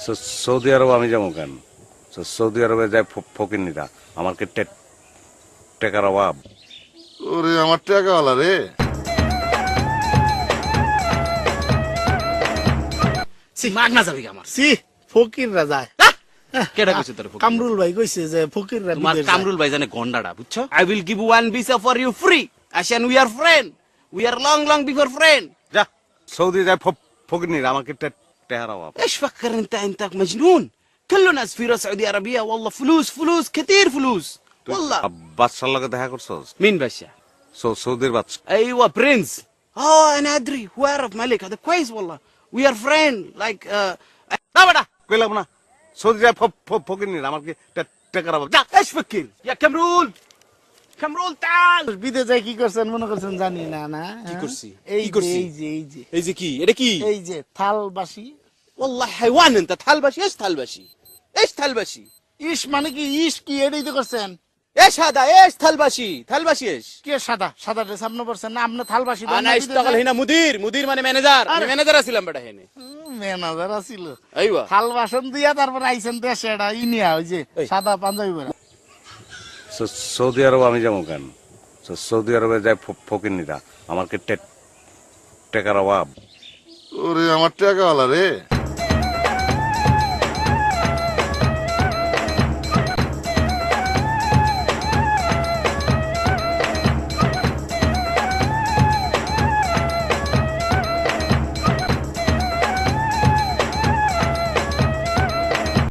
Saudi আরব আমি যাবো কেন? সৌদি আরবে যায় ফকিন্নিরা, আমার কি টেকার অভাব? ওরে আমার টাকাওয়ালা রে। মাগনা যাবি আমার সি ফকিররা যায়। কেডা কইছে তোর ফকির? কামরুল ভাই কইছে যে ফকিররা তোমার বিদেশ যায়। কামরুল ভাই জানে গন্ডাটা, বুঝছো? I will give one visa for you free আশান we are friend, we are long long before friend. যা, সৌদি যায় ফকিন্নিরা, আমার কি টেকার অভাব? ايش فكر انت مجنون؟ كل الناس في السعوديه العربيه والله فلوس فلوس كثير فلوس والله. বাদশার লগে দেখা করছস? مين باشا؟ সৌদির বাদশা। ايوه برنس. انا ادري هو يعرف ملك هذا كويس والله. وي ار فريند لايك لا بدا কইলাম না, সৌদি যায় ফকিন্নিরা, আমার কি টেকার অভাব? যা। ايش فكر يا كمرول كمرول تعال. বিদেশ যায় কি করছেন মনে করছেন জানি না না কি করছি? এই কি যে করছি? এই যে কি এটা কি? এই যে থালবাসি। والله حيوان انت تحلبشي. ايش تحلبشي؟ ايش تحلبشي؟ ইস মানে কি ইস কি এটাই তো করছেন। ايش هذا؟ ايش تحلبشي؟ تحلبشي ايش؟ কে সাদা সাদা ড্রেস আপনি পরছেন না? আপনি থালবাসি انا اشتغل هنا مدير মানে ম্যানেজার। আমি ম্যানেজার ছিলাম বেটা হেনে। ম্যানেজার আছিল। ايوه থালবাসন দিয়া তারপর আইছেন দেশে এটা ইনিয়া ওই যে এই। সাদা পাঞ্জাবি পরা। সৌদি আরব আমি যাবো কেন? সৌদি আরবে যায় ফকিন্নিরা, আমার কি টেকার অভাব? ওরে আমার টাকাওয়ালা রে।